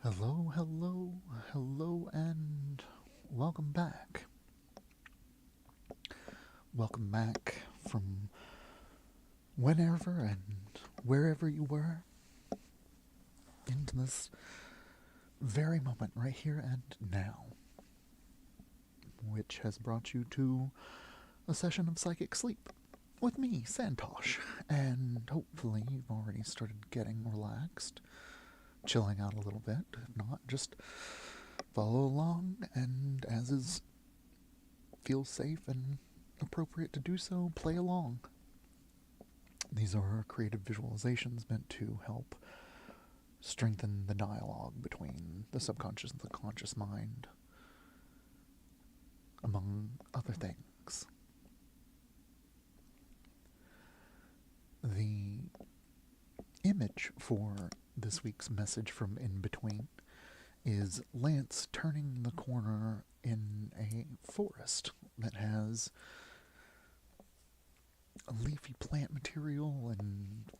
Hello, hello, hello, and welcome back. Welcome back from whenever and wherever you were into this very moment right here and now, which has brought you to a session of psychic sleep with me, Santosh. And hopefully, you've already started getting relaxed, chilling out a little bit. If not, just follow along, and as is feels safe and appropriate to do so, play along. These are creative visualizations meant to help strengthen the dialogue between the subconscious and the conscious mind, among other things. The image for this week's message from In Between is Lance turning the corner in a forest that has a leafy plant material and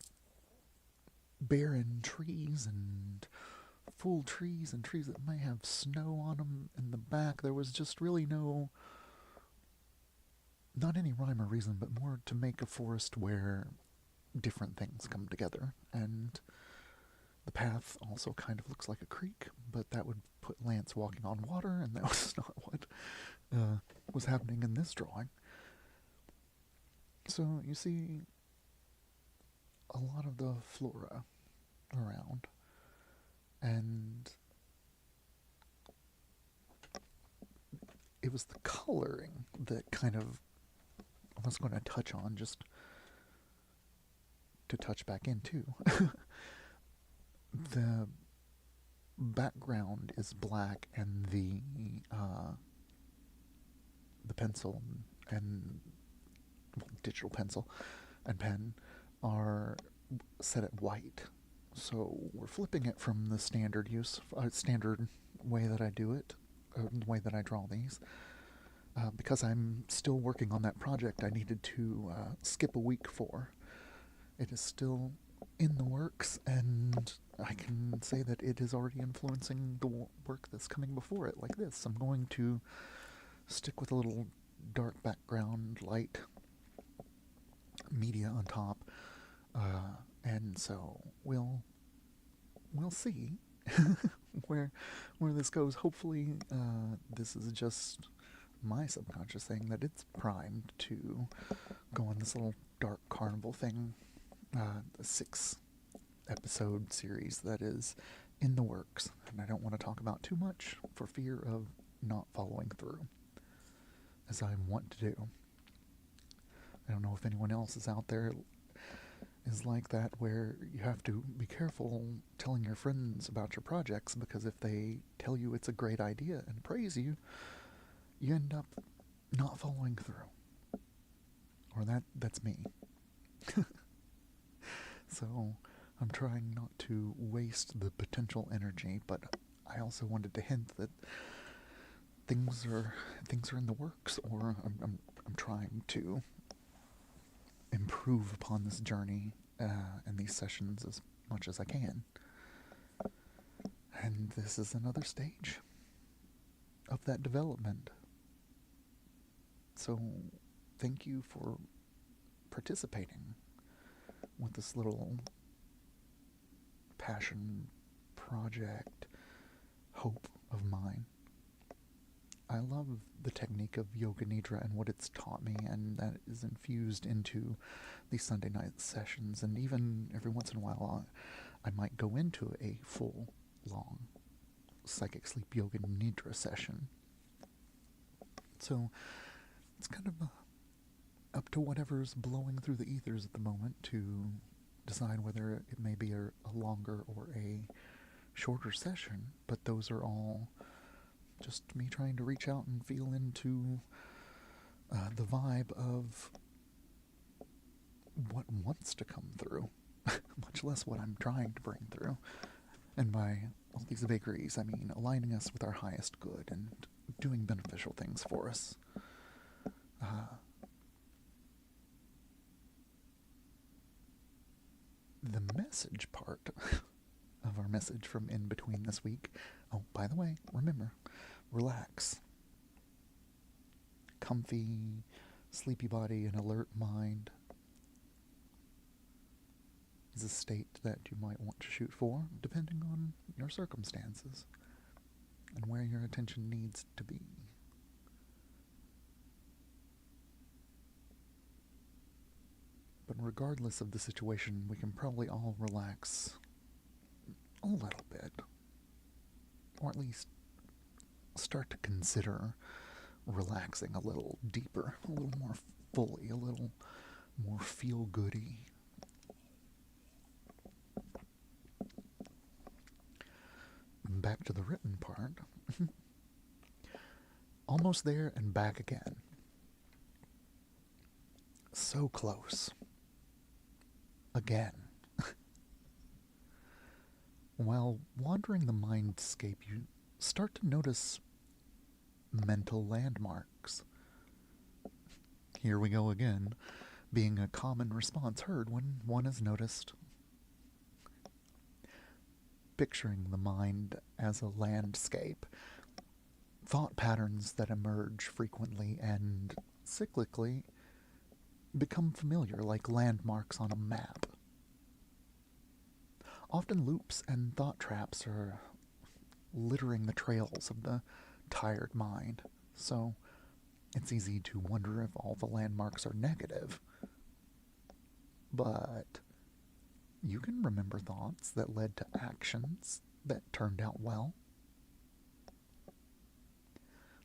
barren trees and full trees and trees that may have snow on them in the back. There was just really not any rhyme or reason, but more to make a forest where different things come together. And the path also kind of looks like a creek, but that would put Lance walking on water, and that was not what was happening in this drawing. So you see a lot of the flora around, and it was the coloring that kind of I was going to touch on, just to touch back into. The background is black, and the pencil and digital pencil and pen are set at white. So we're flipping it from the standard way that I do it, the way that I draw these. Because I'm still working on that project, I needed to skip a week for. It is still in the works, and I can say that it is already influencing the work that's coming before it, like this. I'm going to stick with a little dark background, light media on top, and so we'll see where this goes. Hopefully, this is just my subconscious saying that it's primed to go on this little dark carnival thing, the 6-episode series that is in the works, and I don't want to talk about too much for fear of not following through, as I want to do. I don't know if anyone else is out there is like that, where you have to be careful telling your friends about your projects, because if they tell you it's a great idea and praise you, you end up not following through. Or that's me. So I'm trying not to waste the potential energy, but I also wanted to hint that things are in the works, or I'm trying to improve upon this journey and these sessions as much as I can. And this is another stage of that development. So thank you for participating with this little passion project hope of mine. I love the technique of Yoga Nidra and what it's taught me, and that is infused into these Sunday night sessions, and even every once in a while I might go into a full, long psychic sleep Yoga Nidra session. So it's kind of up to whatever's blowing through the ethers at the moment to decide whether it may be a longer or a shorter session, but those are all just me trying to reach out and feel into the vibe of what wants to come through, much less what I'm trying to bring through. And by all these vagaries, I mean aligning us with our highest good and doing beneficial things for us. The message part of of our message from in between this week. Oh, by the way, remember, relax. Comfy, sleepy body, and alert mind is a state that you might want to shoot for, depending on your circumstances and where your attention needs to be. But regardless of the situation, we can probably all relax a little bit. Or at least start to consider relaxing a little deeper, a little more fully, a little more feel-goody. Back to the written part. Almost there and back again. So close. Again. While wandering the mindscape, you start to notice mental landmarks. Here we go again, being a common response heard when one is noticed. Picturing the mind as a landscape, thought patterns that emerge frequently and cyclically become familiar like landmarks on a map. Often loops and thought traps are littering the trails of the tired mind, so it's easy to wonder if all the landmarks are negative. But you can remember thoughts that led to actions that turned out well.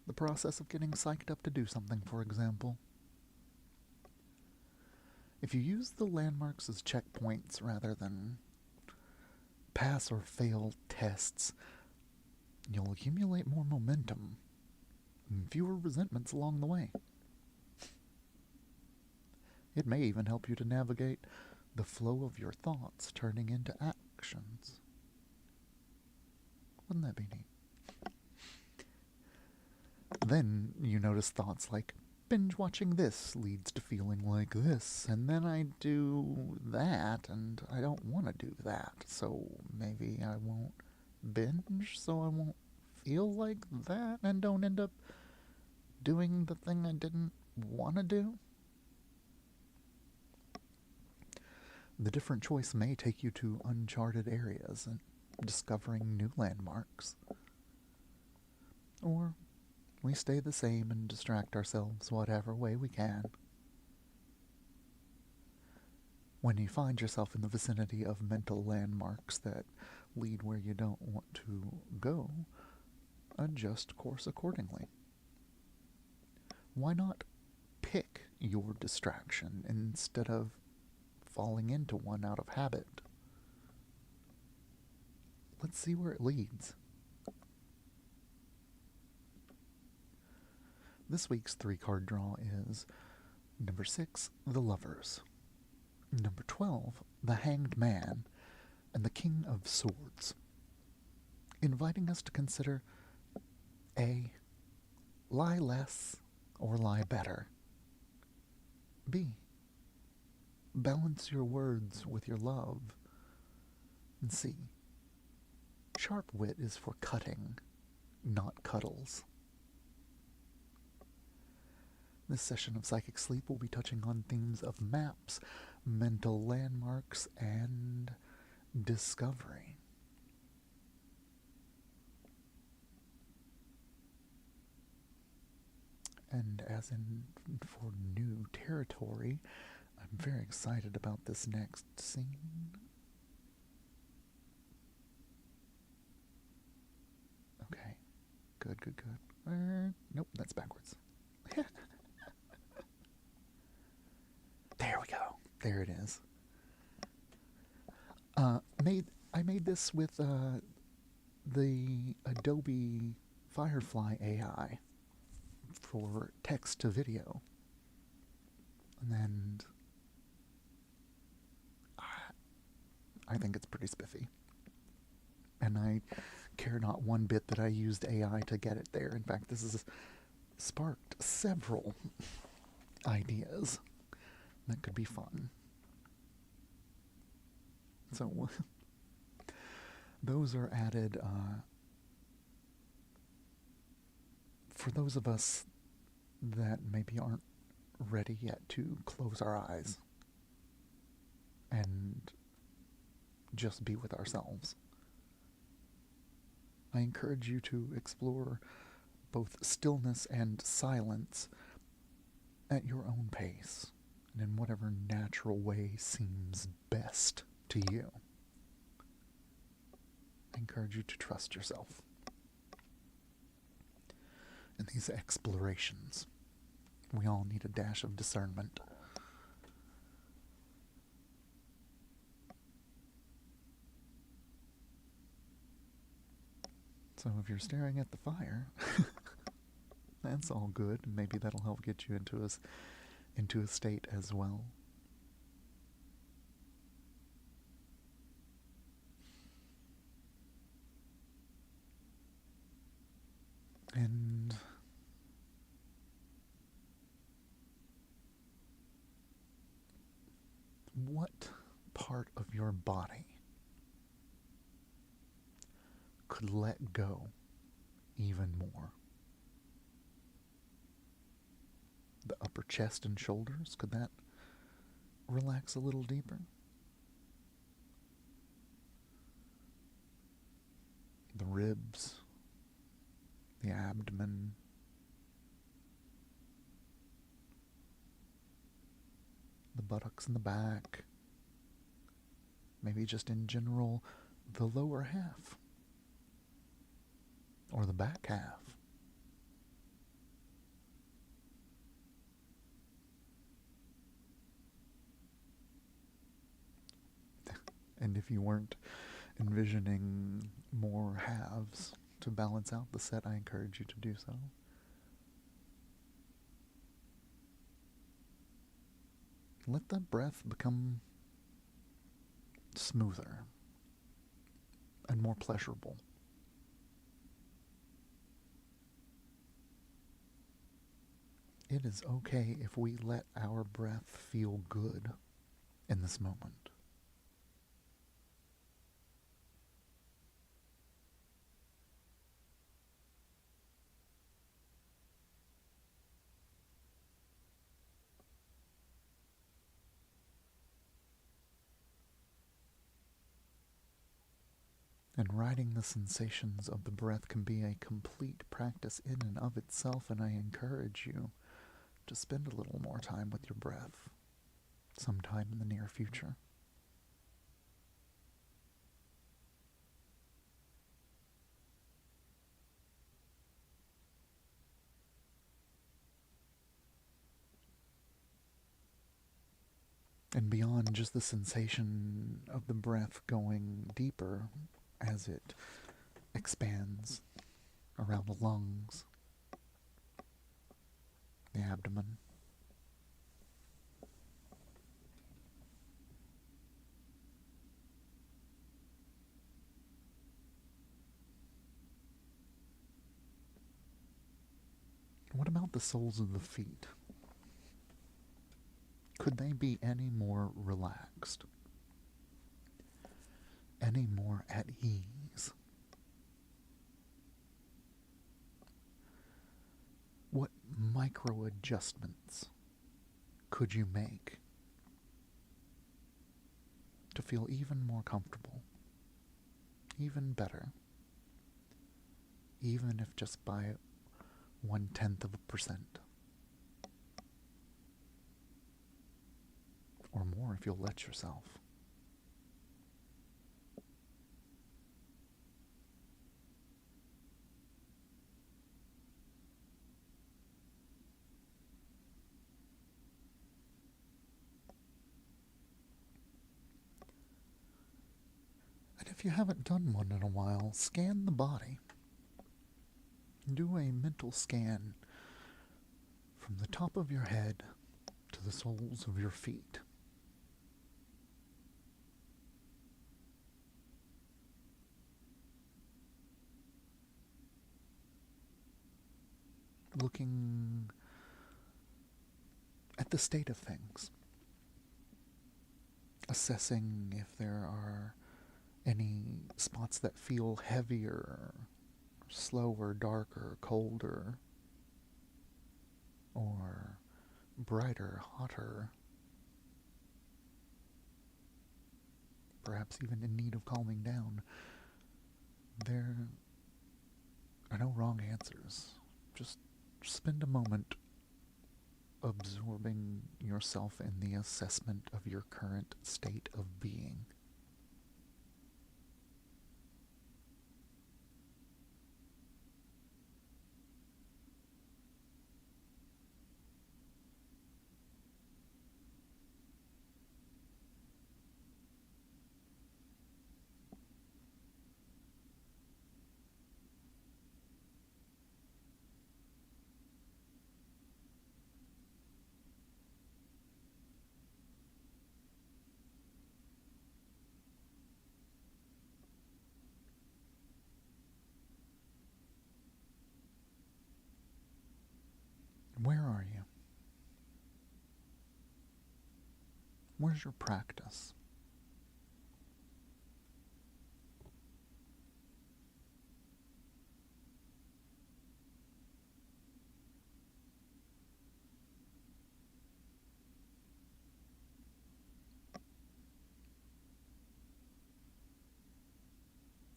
The process of getting psyched up to do something, for example. If you use the landmarks as checkpoints rather than pass or fail tests, you'll accumulate more momentum and fewer resentments along the way. It may even help you to navigate the flow of your thoughts turning into actions. Wouldn't that be neat? Then you notice thoughts like, binge watching this leads to feeling like this, and then I do that, and I don't want to do that, so maybe I won't binge, so I won't feel like that, and don't end up doing the thing I didn't want to do. The different choice may take you to uncharted areas and discovering new landmarks. Or we stay the same and distract ourselves whatever way we can. When you find yourself in the vicinity of mental landmarks that lead where you don't want to go, adjust course accordingly. Why not pick your distraction instead of falling into one out of habit? Let's see where it leads. This week's 3-card draw is number 6, the Lovers, number 12, the Hanged Man, and the King of Swords, inviting us to consider A, lie less or lie better. B, balance your words with your love. And C, sharp wit is for cutting, not cuddles. This session of Psychic Sleep will be touching on themes of maps, mental landmarks, and discovery. And as in for new territory, I'm very excited about this next scene. Okay. Good. Nope, that's backwards. There we go. There it is. I made this with the Adobe Firefly AI for text to video. And I think it's pretty spiffy. And I care not one bit that I used AI to get it there. In fact, this has sparked several ideas that could be fun. So, Those are added for those of us that maybe aren't ready yet to close our eyes and just be with ourselves. I encourage you to explore both stillness and silence at your own pace and in whatever natural way seems best to you. I encourage you to trust yourself in these explorations. We all need a dash of discernment. So if you're staring at the fire, that's all good. Maybe that'll help get you into a state as well. And what part of your body could let go even more? The upper chest and shoulders, could that relax a little deeper? The ribs, the abdomen, the buttocks in the back, maybe just in general, the lower half, or the back half. And if you weren't envisioning more halves to balance out the set, I encourage you to do so. Let the breath become smoother and more pleasurable. It is okay if we let our breath feel good in this moment. And riding the sensations of the breath can be a complete practice in and of itself, and I encourage you to spend a little more time with your breath sometime in the near future. And beyond just the sensation of the breath going deeper as it expands around the lungs, the abdomen. What about the soles of the feet? Could they be any more relaxed? Any more at ease? What micro adjustments could you make to feel even more comfortable, even better, even if just by 0.1%? Or more if you'll let yourself. And if you haven't done one in a while, scan the body. Do a mental scan from the top of your head to the soles of your feet. Looking at the state of things, assessing if there are Any spots that feel heavier, slower, darker, colder, or brighter, hotter, perhaps even in need of calming down. There are no wrong answers. Just spend a moment absorbing yourself in the assessment of your current state of being. Where are you? Where's your practice?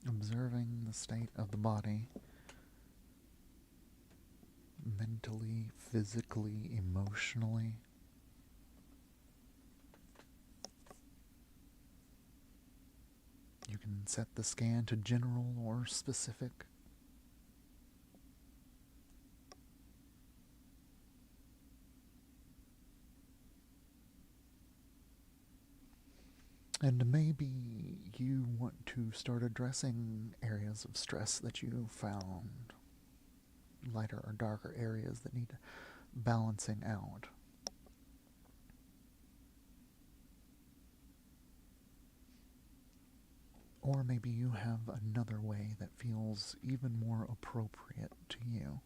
Observing the state of the body, mentally, physically, emotionally. You can set the scan to general or specific. And maybe you want to start addressing areas of stress that you found, lighter or darker areas that need balancing out. Or maybe you have another way that feels even more appropriate to you.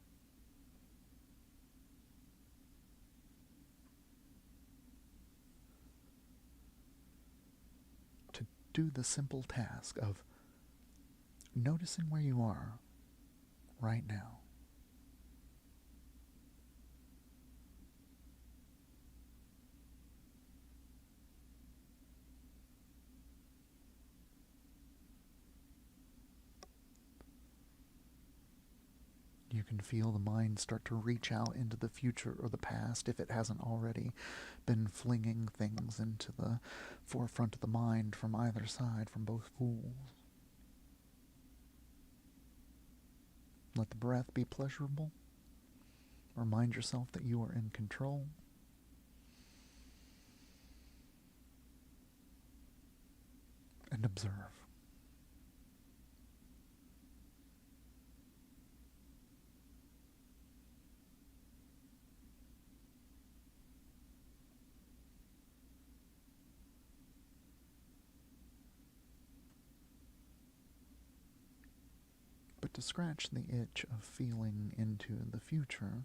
To do the simple task of noticing where you are right now. You can feel the mind start to reach out into the future or the past if it hasn't already been flinging things into the forefront of the mind from either side, from both pools. Let the breath be pleasurable. Remind yourself that you are in control. And observe. But to scratch the itch of feeling into the future,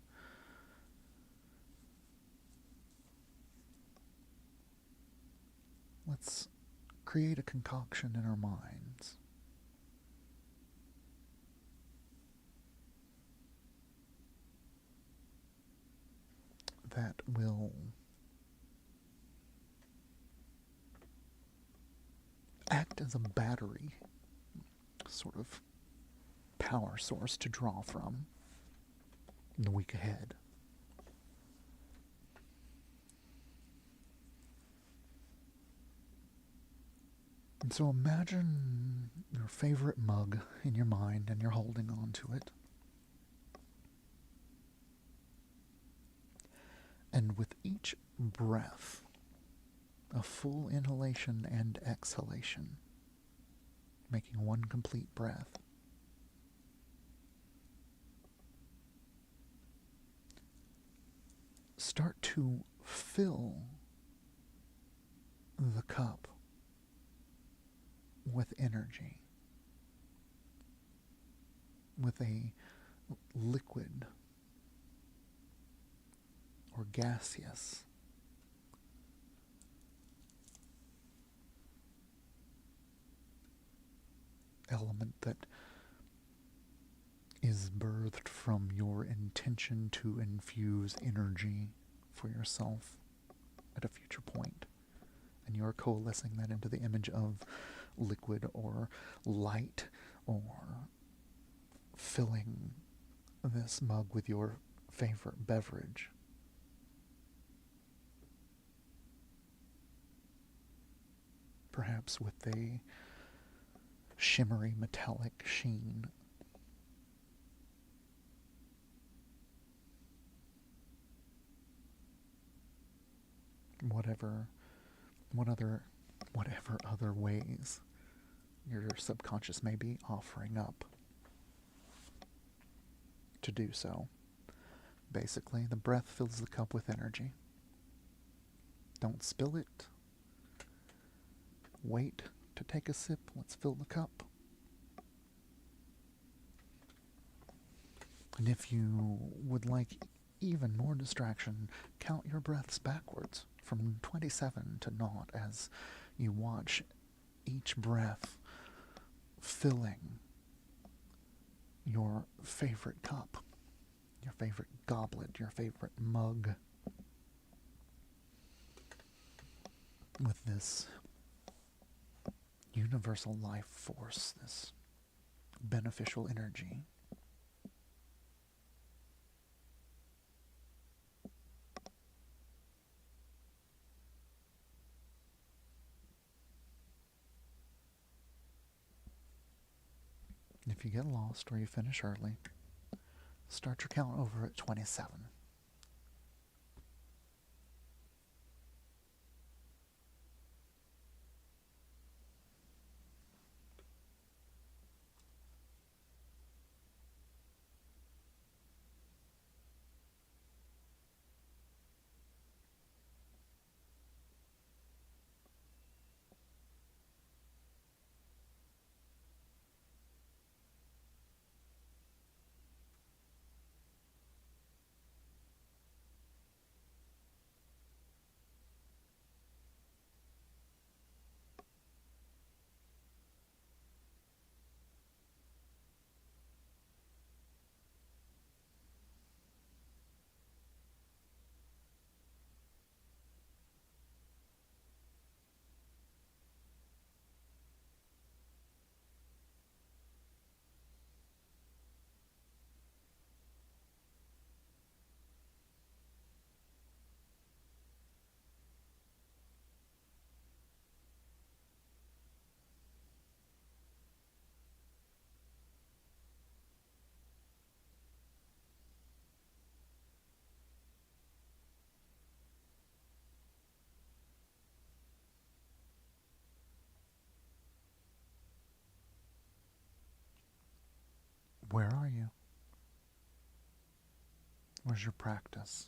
let's create a concoction in our minds that will act as a battery, sort of power source to draw from in the week ahead. And so imagine your favorite mug in your mind and you're holding on to it. And with each breath, a full inhalation and exhalation, making one complete breath, start to fill the cup with energy, with a liquid or gaseous element that is birthed from your intention to infuse energy for yourself at a future point. And you're coalescing that into the image of liquid or light, or filling this mug with your favorite beverage. Perhaps with a shimmery metallic sheen. Whatever whatever other ways your subconscious may be offering up to do so. Basically, the breath fills the cup with energy. Don't spill it. Wait to take a sip. Let's fill the cup. And if you would like even more distraction, count your breaths backwards from 27 to naught as you watch each breath filling your favorite cup, your favorite goblet, your favorite mug with this universal life force, this beneficial energy. If you get lost or you finish early, start your count over at 27. Where are you? Where's your practice?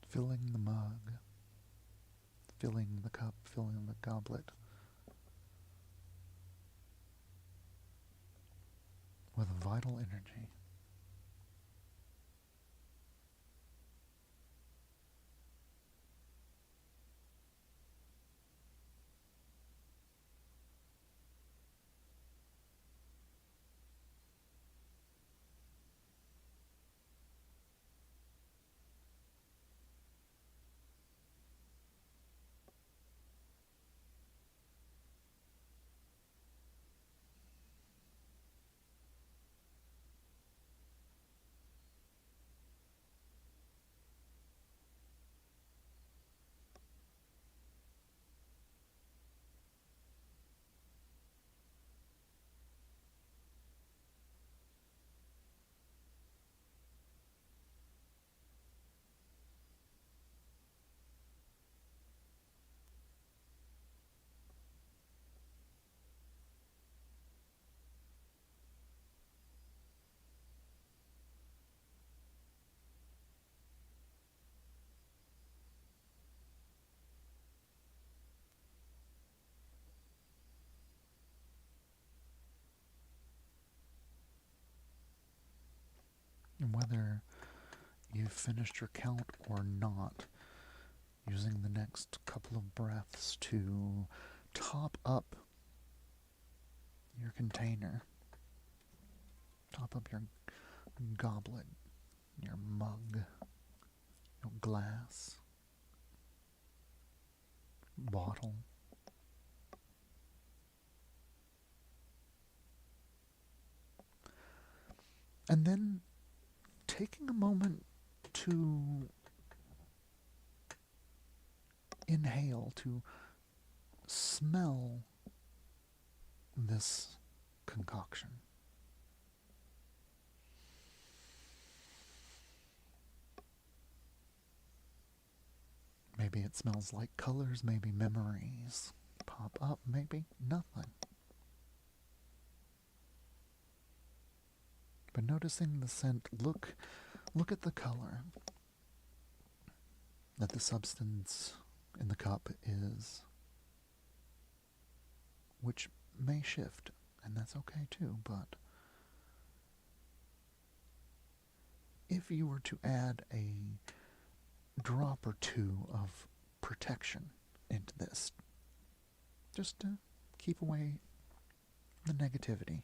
Filling the mug, filling the cup, filling the goblet with vital energy. And whether you've finished your count or not, using the next couple of breaths to top up your container, top up your goblet, your mug, your glass, bottle. And then taking a moment to inhale, to smell this concoction. Maybe it smells like colors, maybe memories pop up, maybe nothing. But noticing the scent, look at the color that the substance in the cup is, which may shift, and that's okay too, but if you were to add a drop or two of protection into this, just to keep away the negativity,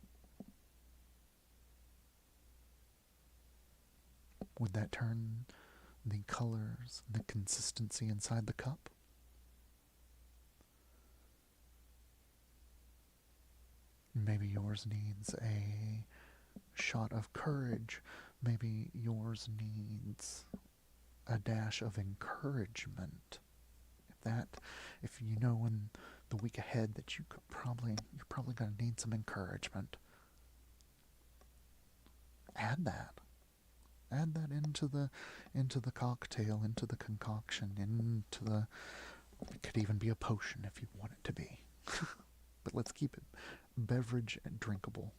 would that turn the colors, the consistency inside the cup? Maybe yours needs a shot of courage. Maybe yours needs a dash of encouragement. If you know in the week ahead that you're probably going to need some encouragement, add that. Add that into the cocktail, into the concoction, into the. It could even be a potion if you want it to be. But let's keep it beverage and drinkable.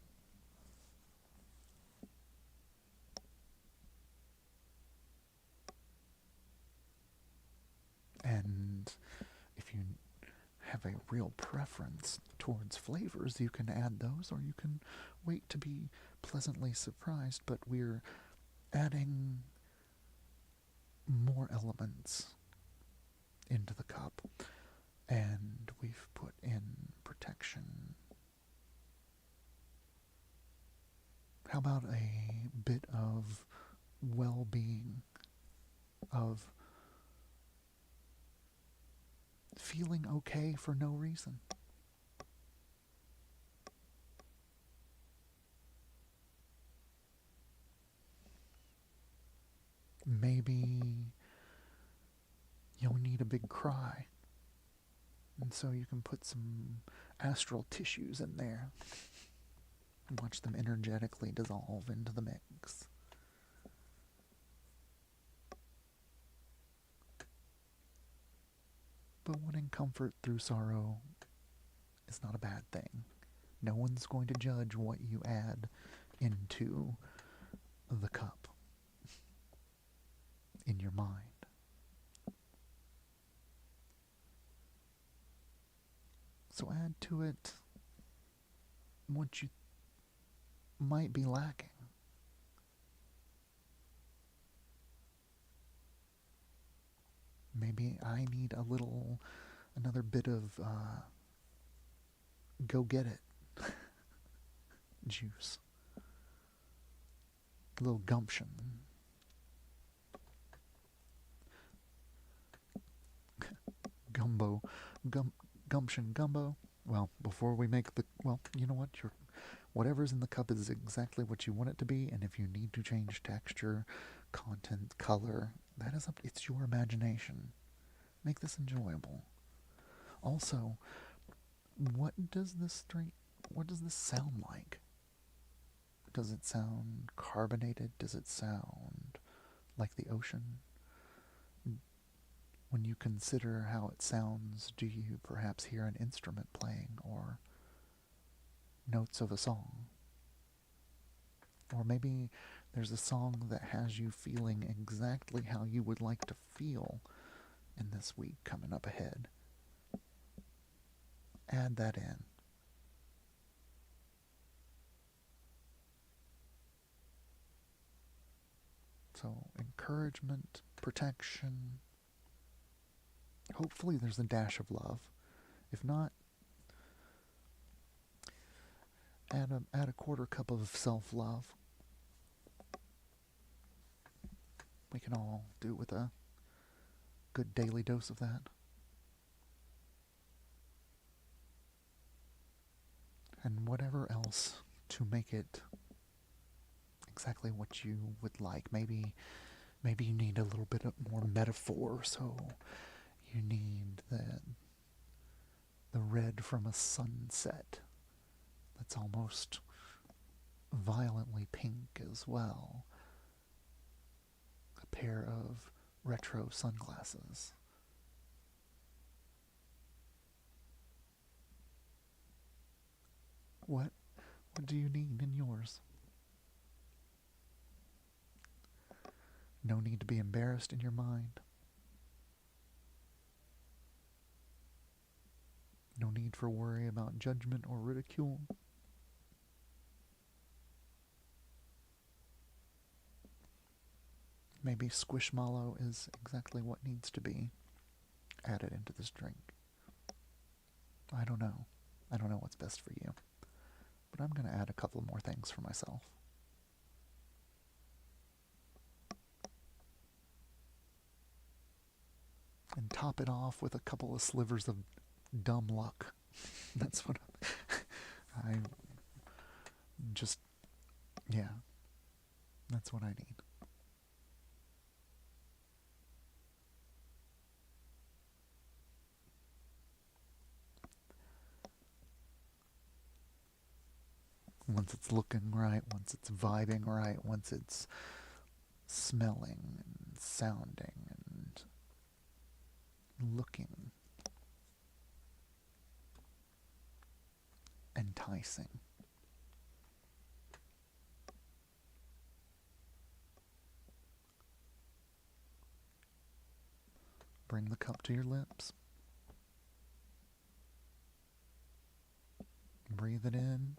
And if you have a real preference towards flavors, you can add those, or you can wait to be pleasantly surprised. But we're adding more elements into the cup, and we've put in protection. How about a bit of well-being, of feeling okay for no reason? Maybe you'll need a big cry, and so you can put some astral tissues in there and watch them energetically dissolve into the mix. But wanting comfort through sorrow is not a bad thing. No one's going to judge what you add into the cup in your mind. So add to it what you might be lacking. Maybe I need another bit of go get it juice. A little gumption. Gumbo. Gumption gumbo. Well, before we make you know what? Whatever's in the cup is exactly what you want it to be, and if you need to change texture, content, color, that is it's your imagination. Make this enjoyable. Also, what does this sound like? Does it sound carbonated? Does it sound like the ocean? When you consider how it sounds, do you perhaps hear an instrument playing or notes of a song? Or maybe there's a song that has you feeling exactly how you would like to feel in this week coming up ahead. Add that in. So, encouragement, protection. Hopefully there's a dash of love. If not, Add a quarter cup of self-love. We can all do with a good daily dose of that. And whatever else to make it exactly what you would like. Maybe you need a little bit more metaphor, so you need the red from a sunset that's almost violently pink as well. A pair of retro sunglasses. What do you need in yours? No need to be embarrassed in your mind. No need for worry about judgment or ridicule. Maybe squishmallow is exactly what needs to be added into this drink. I don't know. I don't know what's best for you. But I'm going to add a couple more things for myself. And top it off with a couple of slivers of dumb luck. That's what I just, yeah, that's what I need. Once it's looking right, once it's vibing right, once it's smelling and sounding and looking enticing. Bring the cup to your lips. Breathe it in.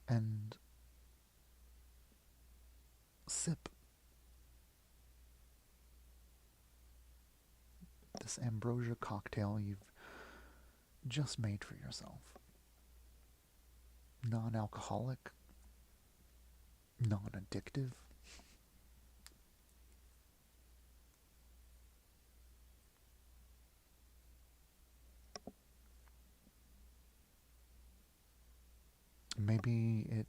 And sip this ambrosia cocktail you've just made for yourself. Non-alcoholic, non-addictive. Maybe it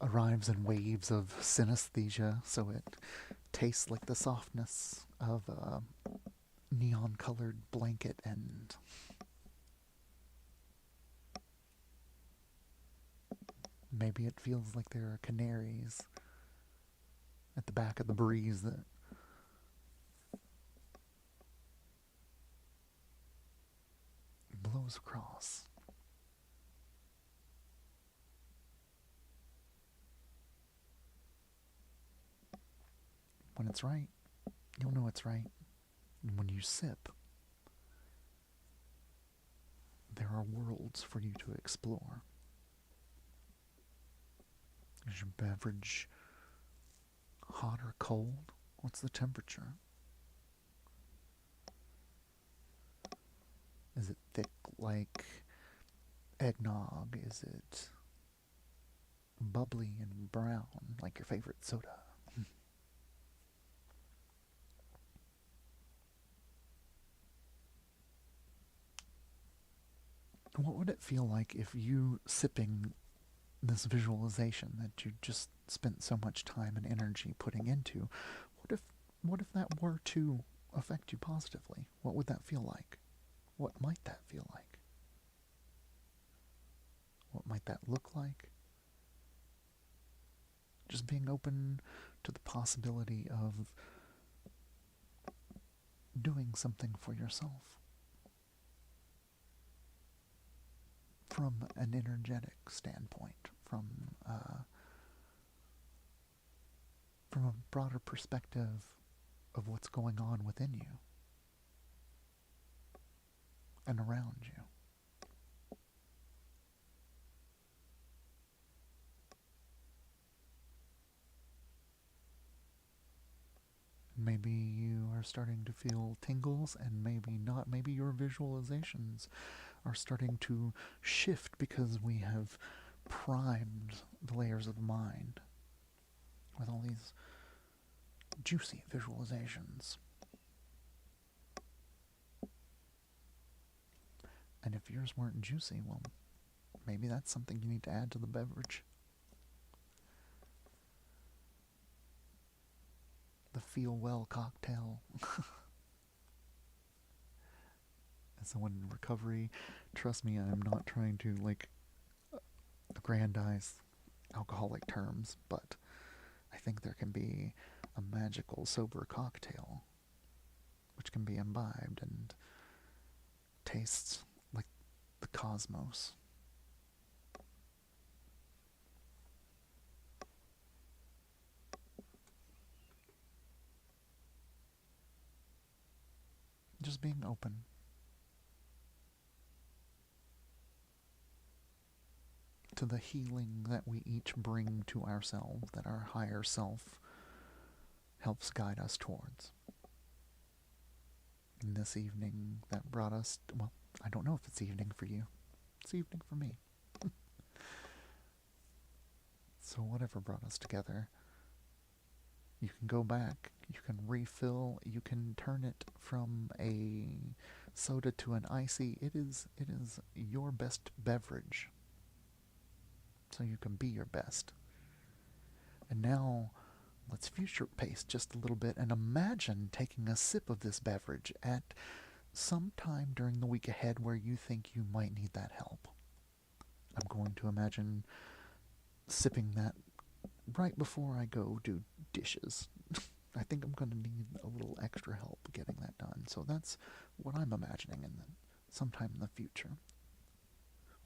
arrives in waves of synesthesia, so it tastes like the softness of a neon-colored blanket, and maybe it feels like there are canaries at the back of the breeze that blows across. When it's right, you'll know it's right. And when you sip, there are worlds for you to explore. Is your beverage hot or cold? What's the temperature? Is it thick like eggnog? Is it bubbly and brown like your favorite soda? What would it feel like if you sipping this visualization that you just spent so much time and energy putting into, what if that were to affect you positively? What would that feel like? What might that feel like? What might that look like? Just being open to the possibility of doing something for yourself from an energetic standpoint, from a broader perspective of what's going on within you and around you. Maybe you are starting to feel tingles, and maybe not. Maybe your visualizations are starting to shift because we have primed the layers of the mind with all these juicy visualizations. And if yours weren't juicy, well, maybe that's something you need to add to the beverage. The Feel Well cocktail. As someone in recovery, trust me, I'm not trying to aggrandize alcoholic terms, but I think there can be a magical sober cocktail which can be imbibed and tastes like the cosmos. Just being open. To the healing that we each bring to ourselves, that our higher self helps guide us towards. And this evening that brought us, well, I don't know if it's evening for you. It's evening for me. So whatever brought us together, you can go back, you can refill, you can turn it from a soda to an icy. It is your best beverage. So you can be your best. And now let's future pace just a little bit and imagine taking a sip of this beverage at some time during the week ahead where you think you might need that help. I'm going to imagine sipping that right before I go do dishes. I think I'm going to need a little extra help getting that done. So that's what I'm imagining in sometime in the future.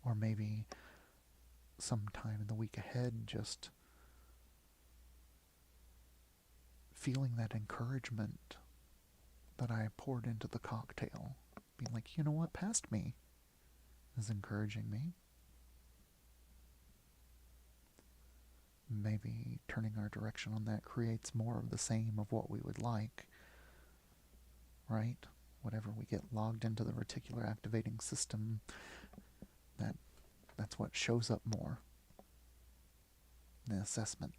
Or maybe sometime in the week ahead, just feeling that encouragement that I poured into the cocktail. Being like, you know what, past me is encouraging me. Maybe turning our direction on that creates more of the same of what we would like, right? Whatever we get logged into the reticular activating system, that's what shows up more in the assessment.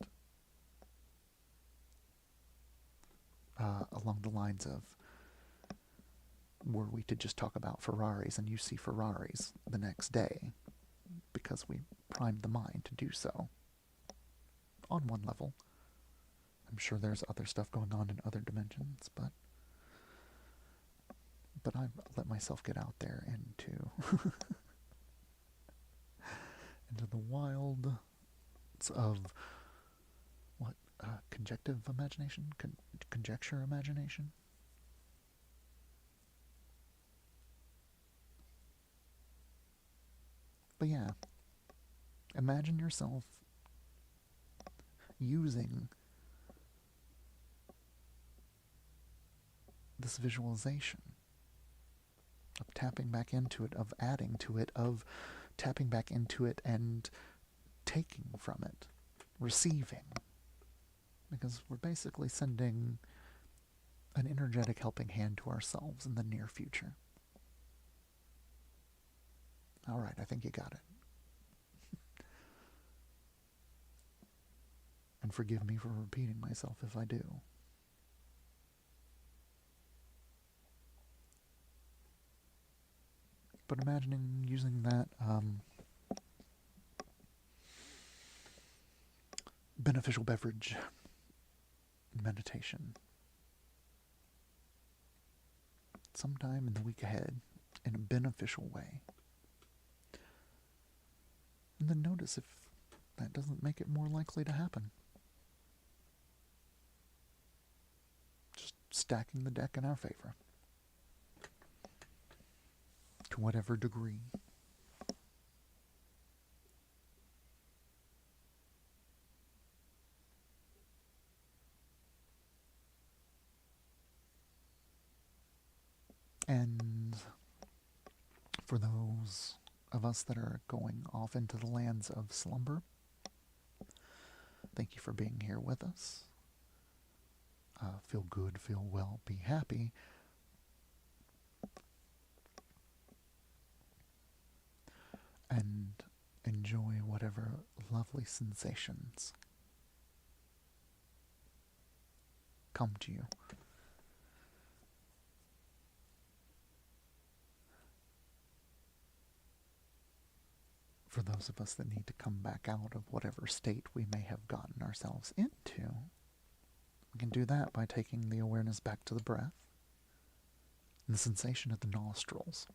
Along the lines of, were we to just talk about Ferraris and you see Ferraris the next day because we primed the mind to do so on one level. I'm sure there's other stuff going on in other dimensions, but I've let myself get out there into into the wilds of what, conjective imagination, conjecture imagination. But yeah, imagine yourself using this visualization of tapping back into it, of adding to it, of tapping back into it and taking from it, receiving. Because we're basically sending an energetic helping hand to ourselves in the near future. All right, I think you got it. And forgive me for repeating myself if I do. But imagining using that beneficial beverage meditation sometime in the week ahead in a beneficial way. And then notice if that doesn't make it more likely to happen. Just stacking the deck in our favor. To whatever degree. And for those of us that are going off into the lands of slumber, thank you for being here with us. feel good, feel well, be happy, and enjoy whatever lovely sensations come to you. For those of us that need to come back out of whatever state we may have gotten ourselves into, we can do that by taking the awareness back to the breath and the sensation of the nostrils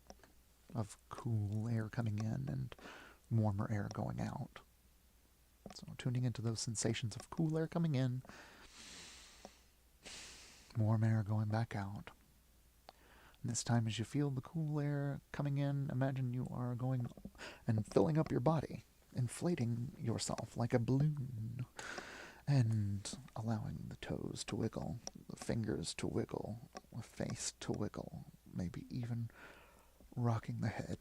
of cool air coming in and warmer air going out. So tuning into those sensations of cool air coming in, warm air going back out. And this time as you feel the cool air coming in, imagine you are going and filling up your body, inflating yourself like a balloon, and allowing the toes to wiggle, the fingers to wiggle, the face to wiggle, maybe even rocking the head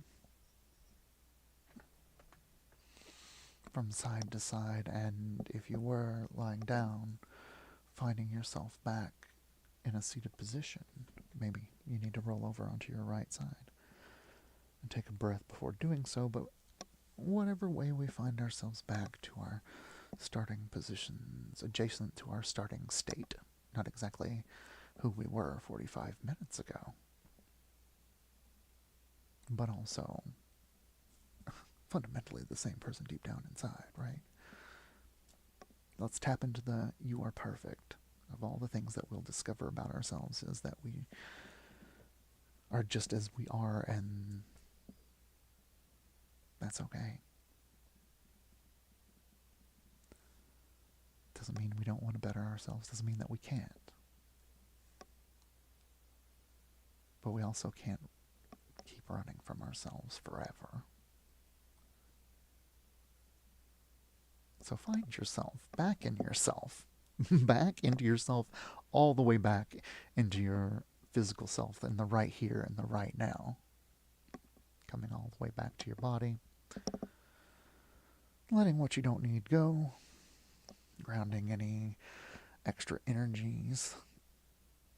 from side to side, and if you were lying down, finding yourself back in a seated position. Maybe you need to roll over onto your right side and take a breath before doing so, but whatever way we find ourselves back to our starting positions, adjacent to our starting state, not exactly who we were 45 minutes ago, but also fundamentally the same person deep down inside, right? Let's tap into the "you are perfect." Of all the things that we'll discover about ourselves is that we are just as we are, and that's okay. Doesn't mean we don't want to better ourselves, doesn't mean that we can't. But we also can't keep running from ourselves forever. So find yourself, back in yourself, back into yourself, all the way back into your physical self, in the right here and the right now. Coming all the way back to your body. Letting what you don't need go. Grounding any extra energies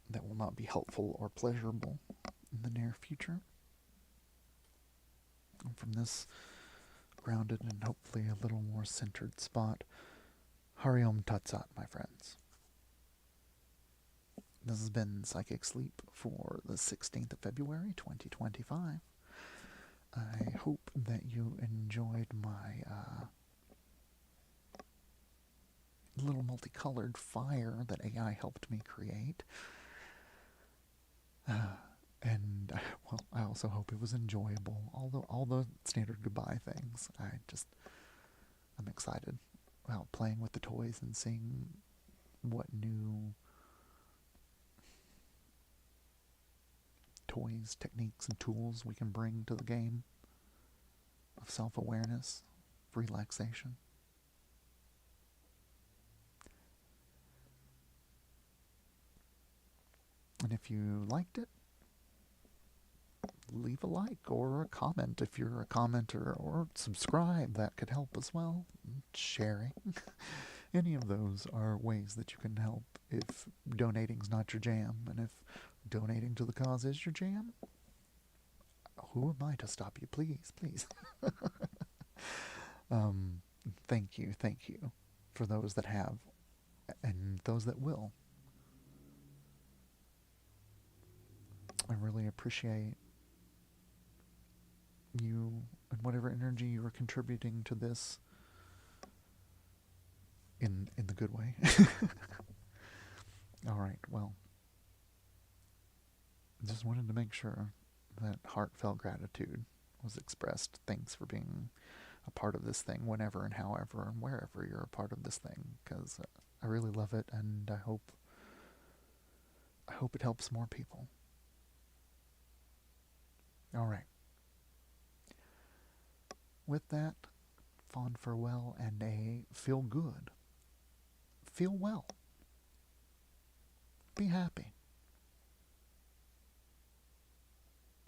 that will not be helpful or pleasurable in the near future. And from this grounded and hopefully a little more centered spot, Hari Om Tat Sat, my friends. This has been Psychic Sleep for the 16th of February, 2025. I hope that you enjoyed my little multicolored fire that AI helped me create. And, well, I also hope it was enjoyable. All the standard goodbye things. I'm excited about playing with the toys and seeing what new toys, techniques, and tools we can bring to the game of self-awareness, of relaxation. And if you liked it, leave a like or a comment if you're a commenter, or subscribe. That could help as well. Sharing. Any of those are ways that you can help if donating's not your jam. And if donating to the cause is your jam, who am I to stop you? Please, please. Thank you for those that have and those that will. I really appreciate you and whatever energy you are contributing to this in the good way. All right, well, just wanted to make sure that heartfelt gratitude was expressed. Thanks for being a part of this thing whenever and however and wherever you're a part of this thing, because I really love it, and I hope it helps more people. All right. With that, fond farewell and a feel good. Feel well. Be happy.